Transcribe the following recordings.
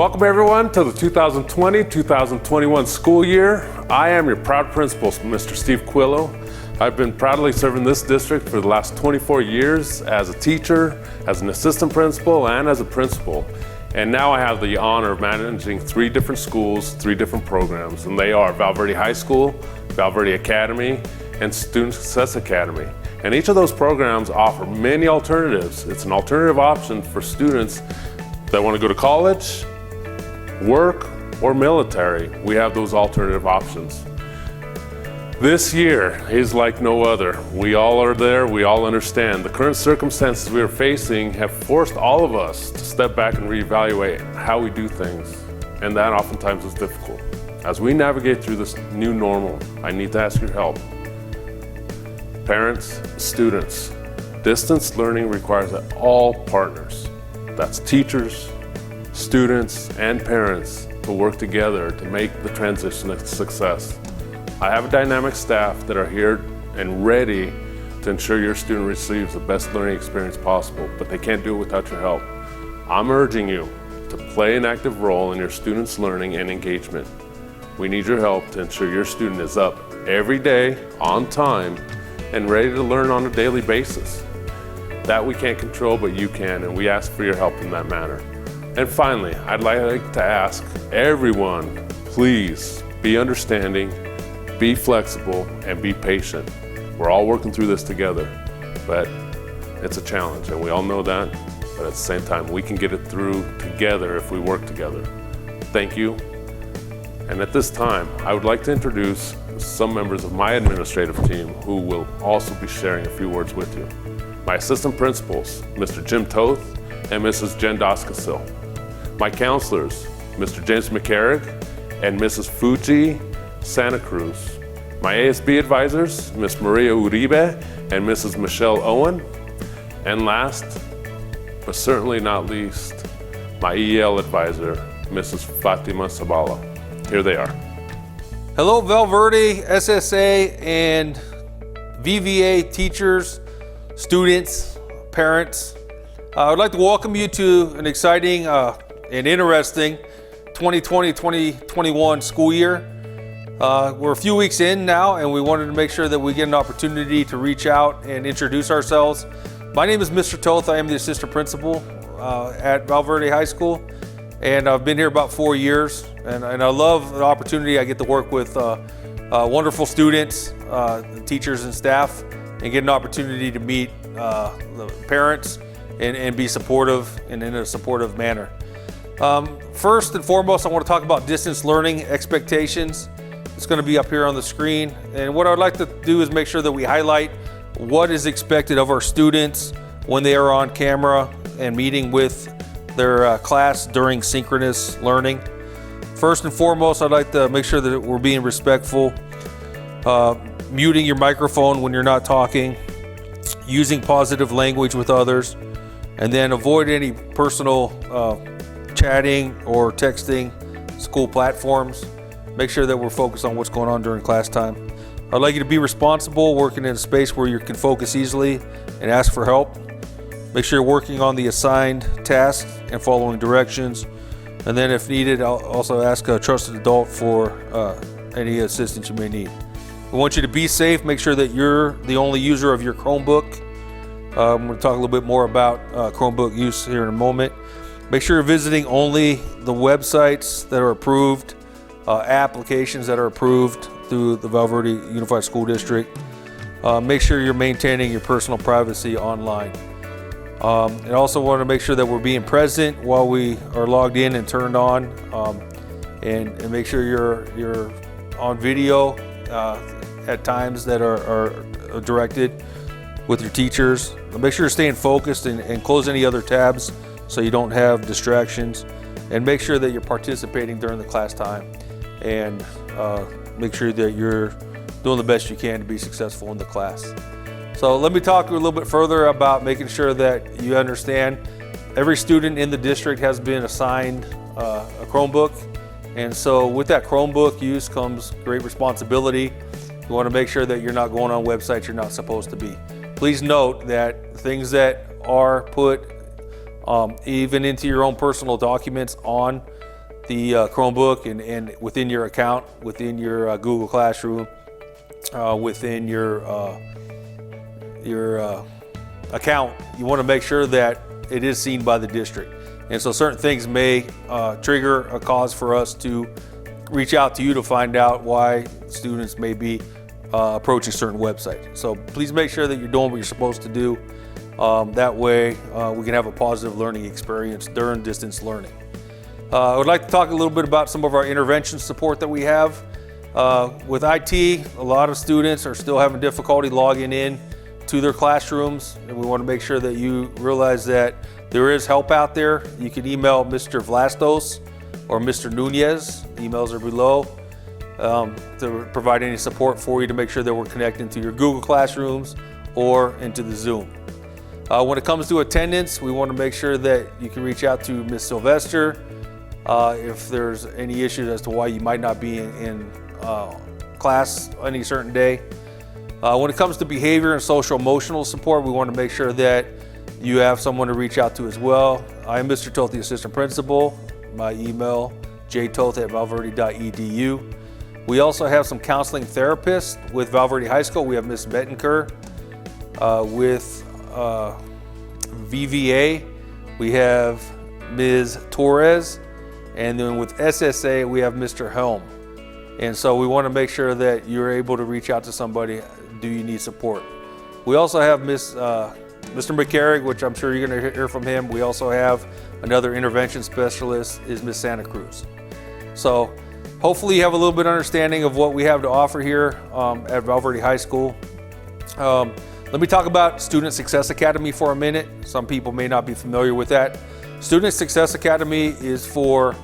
Welcome everyone to the 2020-2021 school year. I am your proud principal, Mr. Steve Quillo. I've been proudly serving this district for the last 24 years as a teacher, as an assistant principal, and as a principal. And now I have the honor of managing 3 different schools, 3 different programs, and they are Val Verde High School, Val Verde Academy, and Student Success Academy. And each of those programs offer many alternatives. It's an alternative option for students that want to go to college, work, or military. We have those alternative options. This year is like no other. We all are there, we all understand. The current circumstances we are facing have forced all of us to step back and reevaluate how we do things. And that oftentimes is difficult. As we navigate through this new normal, I need to ask your help. Parents, students, distance learning requires that all partners, that's teachers, students, and parents, to work together to make the transition a success. I have a dynamic staff that are here and ready to ensure your student receives the best learning experience possible, but they can't do it without your help. I'm urging you to play an active role in your students' learning and engagement. We need your help to ensure your student is up every day, on time, and ready to learn on a daily basis. That we can't control, but you can, and we ask for your help in that manner. And finally, I'd like to ask everyone, please be understanding, be flexible, and be patient. We're all working through this together, but it's a challenge, and we all know that, but at the same time, we can get it through together if we work together. Thank you. And at this time, I would like to introduce some members of my administrative team who will also be sharing a few words with you. My assistant principals, Mr. Jim Toth and Mrs. Jen Doskasil. My counselors, Mr. James McCarrick and Mrs. Fuji Santa Cruz. My ASB advisors, Ms. Maria Uribe and Mrs. Michelle Owen. And last, but certainly not least, my EL advisor, Mrs. Fatima Sabala. Here they are. Hello, Val Verde, SSA, and VVA teachers, students, parents. I would like to welcome you to an exciting and interesting 2020-2021 school year. We're a few weeks in now, and we wanted to make sure that we get an opportunity to reach out and introduce ourselves. My name is Mr. Toth. I am the assistant principal at Val Verde High School, and I've been here about 4 years, and I love the opportunity I get to work with wonderful students, teachers, and staff, and get an opportunity to meet the parents and be supportive and in a supportive manner. First and foremost, I want to talk about distance learning expectations. It's going to be up here on the screen. And what I'd like to do is make sure that we highlight what is expected of our students when they are on camera and meeting with their class during synchronous learning. First and foremost, I'd like to make sure that we're being respectful, muting your microphone when you're not talking, using positive language with others, and then avoid any personal chatting or texting school platforms. Make sure that we're focused on what's going on during class time. I'd like you to be responsible, working in a space where you can focus easily and ask for help. Make sure you're working on the assigned tasks and following directions. And then if needed, I'll also ask a trusted adult for any assistance you may need. We want you to be safe. Make sure that you're the only user of your Chromebook. I'm going to talk a little bit more about Chromebook use here in a moment. Make sure you're visiting only the websites that are approved, applications that are approved through the Val Verde Unified School District. Make sure you're maintaining your personal privacy online. And also want to make sure that we're being present while we are logged in and turned on, and make sure you're on video at times that are directed with your teachers. Make sure you're staying focused and close any other tabs so you don't have distractions, and make sure that you're participating during the class time, and make sure that you're doing the best you can to be successful in the class. So let me talk a little bit further about making sure that you understand every student in the district has been assigned a Chromebook, and so with that Chromebook use comes great responsibility. You want to make sure that you're not going on websites you're not supposed to be. Please note that things that are put even into your own personal documents on the Chromebook and within your account, within your Google Classroom, within your account, you want to make sure that it is seen by the district. And so certain things may trigger a cause for us to reach out to you to find out why students may be approaching certain websites. So please make sure that you're doing what you're supposed to do. That way we can have a positive learning experience during distance learning. I would like to talk a little bit about some of our intervention support that we have. With IT, a lot of students are still having difficulty logging in to their classrooms, and we want to make sure that you realize that there is help out there. You can email Mr. Vlastos or Mr. Nunez, emails are below, to provide any support for you to make sure that we're connecting to your Google Classrooms or into the Zoom. When it comes to attendance, we want to make sure that you can reach out to Ms. Sylvester if there's any issues as to why you might not be in class any certain day. When it comes to behavior and social emotional support, we want to make sure that you have someone to reach out to as well. I am Mr. Toth, the assistant principal. My email, jtoth@valverde.edu. We also have some counseling therapists with Val Verde High School. We have Ms. Bettenker. With VVA, we have Ms. Torres. And then with SSA, we have Mr. Helm. And so we want to make sure that you're able to reach out to somebody. Do you need support? We also have Mr. McCarrick, which I'm sure you're going to hear from him. We also have another intervention specialist, is Ms. Santa Cruz. So hopefully you have a little bit of understanding of what we have to offer here at Val Verde High School. Let me talk about Student Success Academy for a minute. Some people may not be familiar with that. Student Success Academy is for,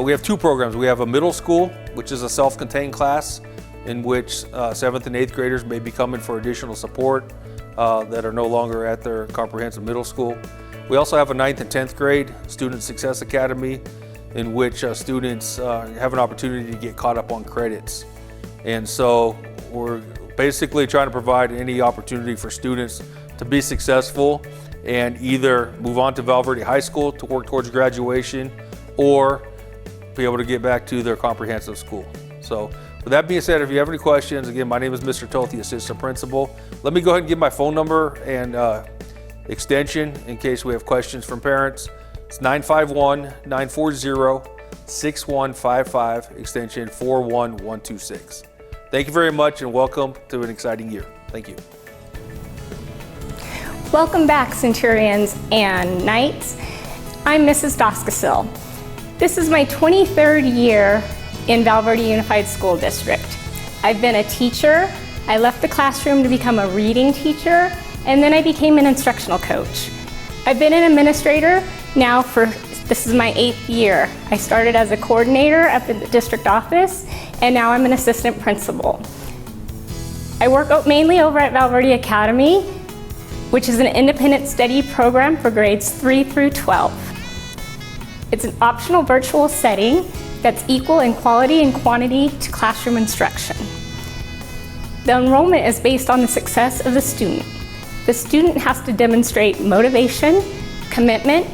we have two programs. We have a middle school, which is a self-contained class in which 7th and 8th graders may be coming for additional support that are no longer at their comprehensive middle school. We also have a 9th and 10th grade Student Success Academy in which students have an opportunity to get caught up on credits. And so we're basically trying to provide any opportunity for students to be successful and either move on to Val Verde High School to work towards graduation or be able to get back to their comprehensive school. So with that being said, if you have any questions, again, my name is Mr. Toth, the assistant principal. Let me go ahead and give my phone number and extension in case we have questions from parents. It's 951-940-6155, extension 41126. Thank you very much and welcome to an exciting year. Thank you. Welcome back, Centurions and Knights. I'm Mrs. Doskasil. This is my 23rd year in Val Verde Unified School District. I've been a teacher. I left the classroom to become a reading teacher, and then I became an instructional coach. I've been an administrator now this is my 8th year. I started as a coordinator up at the district office, and now I'm an assistant principal. I work mainly over at Val Verde Academy, which is an independent study program for grades 3 through 12. It's an optional virtual setting that's equal in quality and quantity to classroom instruction. The enrollment is based on the success of the student. The student has to demonstrate motivation, commitment,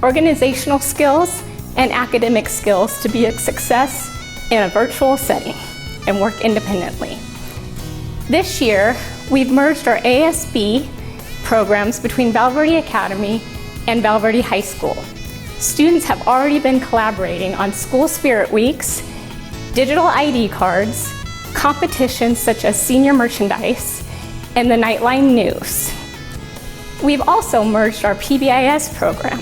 organizational skills, and academic skills to be a success in a virtual setting and work independently. This year, we've merged our ASB programs between Val Verde Academy and Val Verde High School. Students have already been collaborating on school spirit weeks, digital ID cards, competitions such as senior merchandise, and the Nightline News. We've also merged our PBIS program.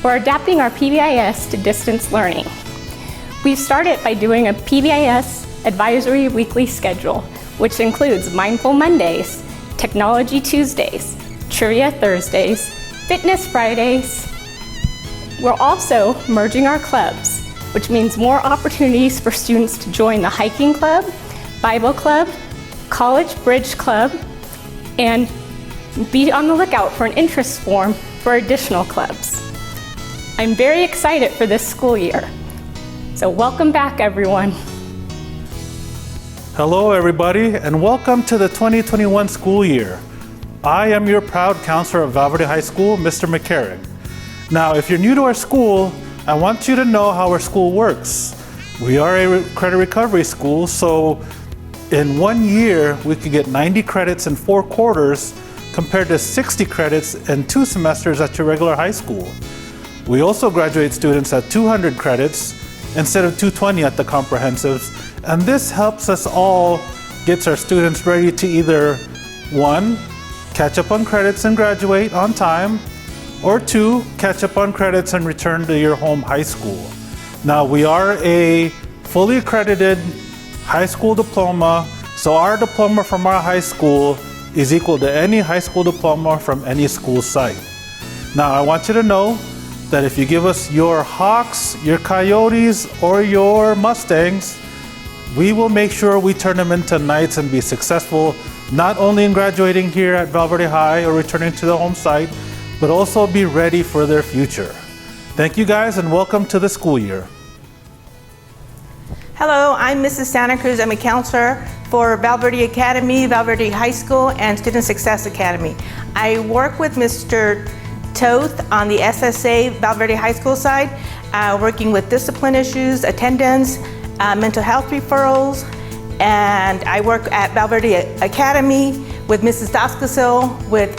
We're adapting our PBIS to distance learning. We've started by doing a PBIS advisory weekly schedule, which includes Mindful Mondays, Technology Tuesdays, Trivia Thursdays, Fitness Fridays. We're also merging our clubs, which means more opportunities for students to join the hiking club, Bible club, college bridge club, and be on the lookout for an interest form for additional clubs. I'm very excited for this school year. So welcome back, everyone. Hello, everybody, and welcome to the 2021 school year. I am your proud counselor of Val Verde High School, Mr. McCarrick. Now, if you're new to our school, I want you to know how our school works. We are a credit recovery school, so in 1 year, we could get 90 credits in 4 quarters compared to 60 credits in 2 semesters at your regular high school. We also graduate students at 200 credits instead of 220 at the comprehensives, and this helps us all get our students ready to either 1, catch up on credits and graduate on time, or 2, catch up on credits and return to your home high school. Now, we are a fully accredited high school diploma, so our diploma from our high school is equal to any high school diploma from any school site. Now, I want you to know that if you give us your Hawks, your Coyotes, or your Mustangs, we will make sure we turn them into Knights and be successful, not only in graduating here at Val Verde High or returning to the home site, but also be ready for their future. Thank you guys and welcome to the school year. Hello, I'm Mrs. Santa Cruz. I'm a counselor for Val Verde Academy, Val Verde High School, and Student Success Academy. I work with Mr. Toth on the SSA Val Verde High School side, working with discipline issues, attendance, mental health referrals, and I work at Val Verde Academy with Mrs. Doskasil with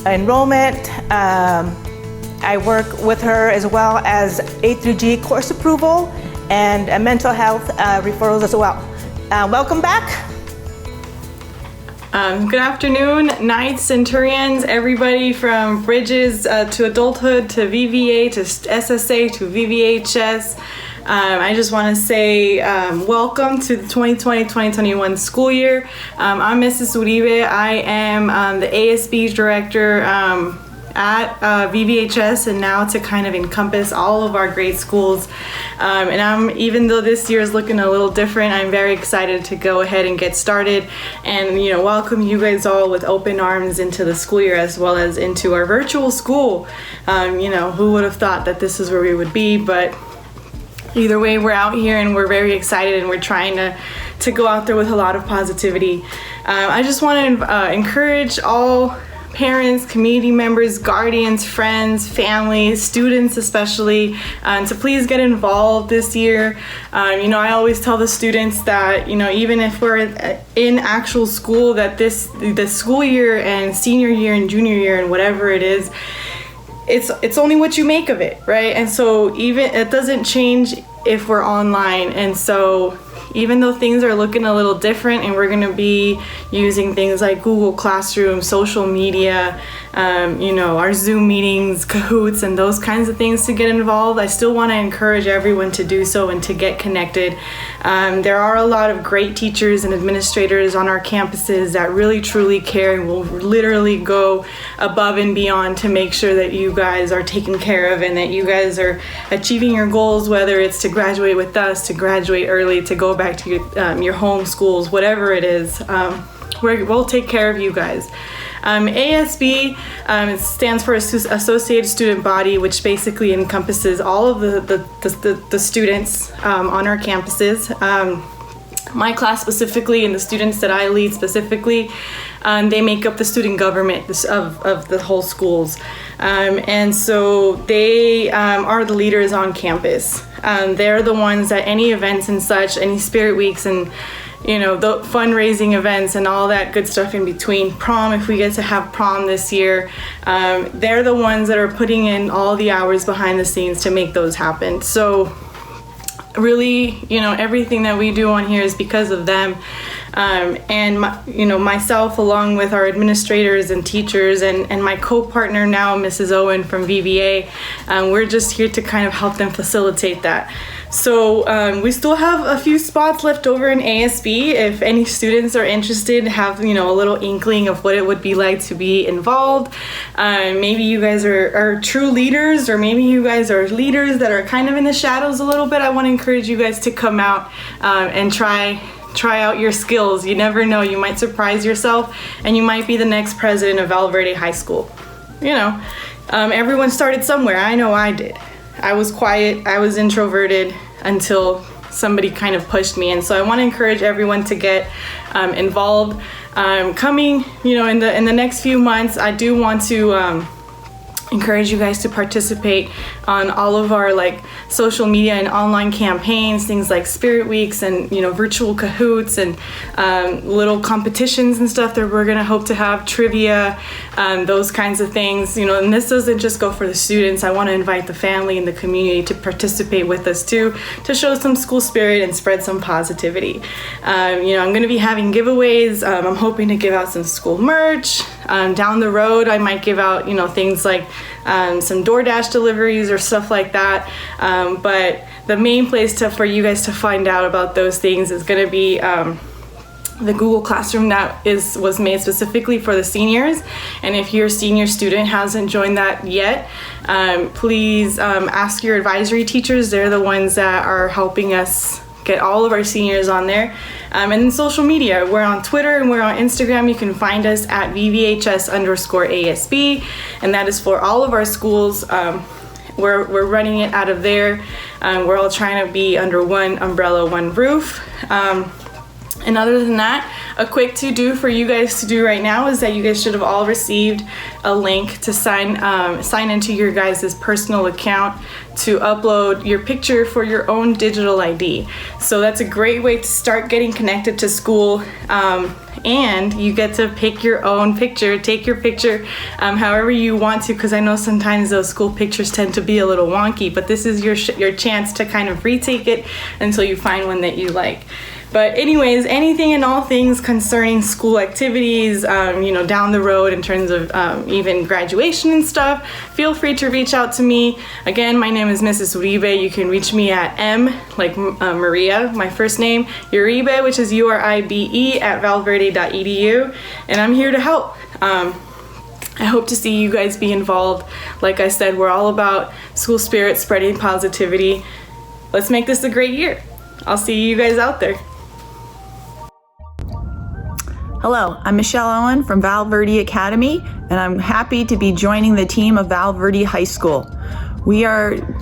enrollment. I work with her as well as A through G course approval and mental health referrals as well. Welcome back. Good afternoon, Knights, Centurions, everybody from Bridges to Adulthood to VVA to SSA to VVHS. I just want to say welcome to the 2020-2021 school year. I'm Mrs. Uribe. I am the ASB director at VVHS, and now to kind of encompass all of our grade schools. And even though this year is looking a little different, I'm very excited to go ahead and get started and welcome you guys all with open arms into the school year as well as into our virtual school. Who would have thought that this is where we would be, but either way, we're out here and we're very excited and we're trying to go out there with a lot of positivity. I just want to encourage all parents, community members, guardians, friends, families, students especially, to please get involved this year. I always tell the students that, even if we're in actual school, that the school year and senior year and junior year and whatever it is, it's only what you make of it, right? And so even it doesn't change if we're online. And so even though things are looking a little different and we're going to be using things like Google Classroom, social media, our Zoom meetings, Kahoots, and those kinds of things to get involved, I still want to encourage everyone to do so and to get connected. There are a lot of great teachers and administrators on our campuses that really truly care and will literally go above and beyond to make sure that you guys are taken care of and that you guys are achieving your goals, whether it's to graduate with us, to graduate early, to go back to your home schools, whatever it is. We'll take care of you guys. ASB stands for Associated Student Body, which basically encompasses all of the students on our campuses. My class specifically and the students that I lead specifically, they make up the student government of the whole schools. And so they are the leaders on campus. They're the ones at any events and such, any spirit weeks and the fundraising events and all that good stuff in between. Prom, if we get to have prom this year, they're the ones that are putting in all the hours behind the scenes to make those happen. So really, everything that we do on here is because of them. And myself, along with our administrators and teachers and my co-partner now, Mrs. Owen from VVA, we're just here to kind of help them facilitate that. So we still have a few spots left over in ASB. If any students are interested, have a little inkling of what it would be like to be involved. Maybe you guys are true leaders, or maybe you guys are leaders that are kind of in the shadows a little bit. I want to encourage you guys to come out and try out your skills. You never know, you might surprise yourself and you might be the next president of Val Verde High School. Everyone started somewhere. I know I did. I was quiet, I was introverted until somebody kind of pushed me. And so I want to encourage everyone to get involved. Coming, in the next few months, I do want to encourage you guys to participate on all of our like social media and online campaigns, things like Spirit Weeks and virtual Kahoots and little competitions and stuff that we're gonna hope to have, trivia, those kinds of things. And this doesn't just go for the students. I want to invite the family and the community to participate with us too, to show some school spirit and spread some positivity. I'm gonna be having giveaways. I'm hoping to give out some school merch. Down the road, I might give out things like some DoorDash deliveries or stuff like that. But the main place for you guys to find out about those things is going to be the Google Classroom that was made specifically for the seniors. And if your senior student hasn't joined that yet, please ask your advisory teachers. They're the ones that are helping us get all of our seniors on there. And then social media, we're on Twitter and we're on Instagram. You can find us at VVHS_ASB, and that is for all of our schools. We're running it out of there. We're all trying to be under one umbrella, one roof. And other than that, a quick to-do for you guys to do right now is that you guys should have all received a link to sign into your guys' personal account to upload your picture for your own digital ID. So that's a great way to start getting connected to school. And you get to pick your own picture, take your picture however you want to, because I know sometimes those school pictures tend to be a little wonky, but this is your chance to kind of retake it until you find one that you like. But anyways, anything and all things concerning school activities, down the road in terms of even graduation and stuff, feel free to reach out to me. Again, my name is Mrs. Uribe. You can reach me at M, like Maria, my first name, Uribe, which is URIBE, at valverde.edu. And I'm here to help. I hope to see you guys be involved. Like I said, we're all about school spirit, spreading positivity. Let's make this a great year. I'll see you guys out there. Hello, I'm Michelle Owen from Val Verde Academy, and I'm happy to be joining the team of Val Verde High School.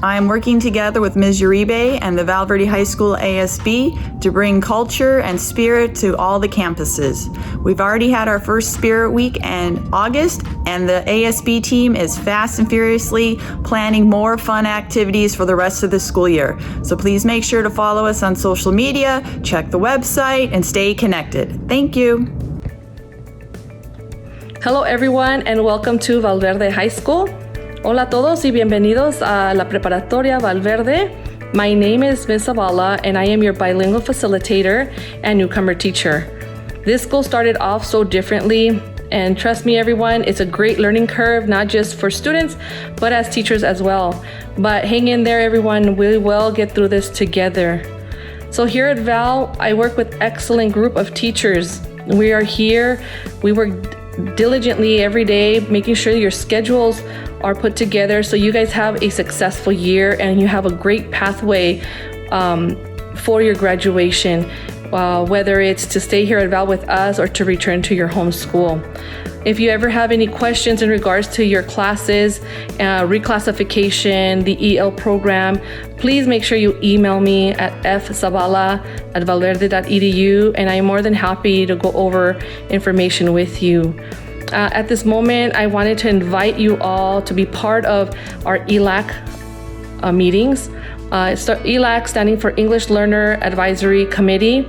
I'm working together with Ms. Uribe and the Val Verde High School ASB to bring culture and spirit to all the campuses. We've already had our first Spirit Week in August, and the ASB team is fast and furiously planning more fun activities for the rest of the school year. So please make sure to follow us on social media, check the website, and stay connected. Thank you. Hello everyone and welcome to Val Verde High School. Hola a todos y bienvenidos a la preparatoria Val Verde. My name is Ms. Zavala and I am your bilingual facilitator and newcomer teacher. This school started off so differently, and trust me everyone, it's a great learning curve, not just for students, but as teachers as well. But hang in there everyone, we will get through this together. So here at Val, I work with an excellent group of teachers. We are here, we work diligently every day, making sure your schedules are put together so you guys have a successful year and you have a great pathway for your graduation, whether it's to stay here at Val with us or to return to your home school. If you ever have any questions in regards to your classes, reclassification, the EL program, please make sure you email me at fzavala@valverde.edu, and I'm more than happy to go over information with you. At this moment, I wanted to invite you all to be part of our ELAC meetings. ELAC standing for English Learner Advisory Committee.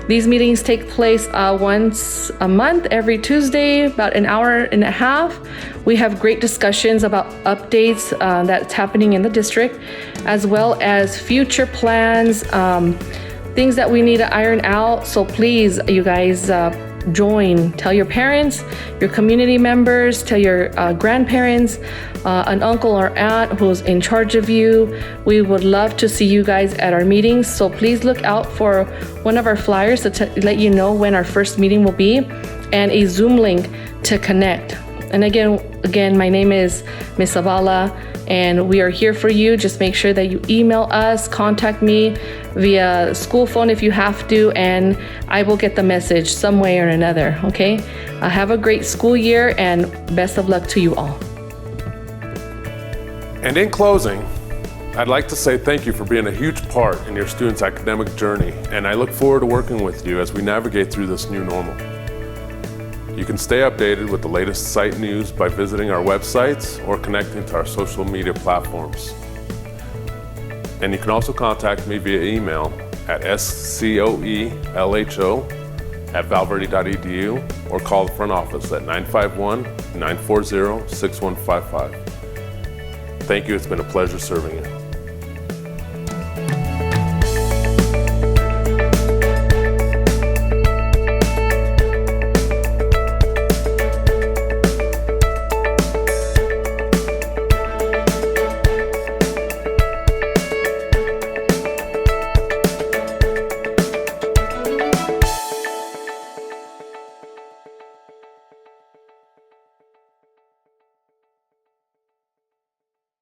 These meetings take place once a month, every Tuesday, about an hour and a half. We have great discussions about updates that's happening in the district, as well as future plans, things that we need to iron out. So please, you guys, join. Tell your parents, your community members, tell your grandparents, an uncle or aunt who's in charge of you. We would love to see you guys at our meetings. So please look out for one of our flyers to let you know when our first meeting will be, and a Zoom link to connect. And again, my name is Ms. Zavala, and we are here for you. Just make sure that you email us, contact me via school phone if you have to, and I will get the message some way or another, okay? Have a great school year and best of luck to you all. And in closing, I'd like to say thank you for being a huge part in your students' academic journey, and I look forward to working with you as we navigate through this new normal. You can stay updated with the latest site news by visiting our websites or connecting to our social media platforms. And you can also contact me via email at scoelho@valverde.edu or call the front office at 951-940-6155. Thank you, it's been a pleasure serving you.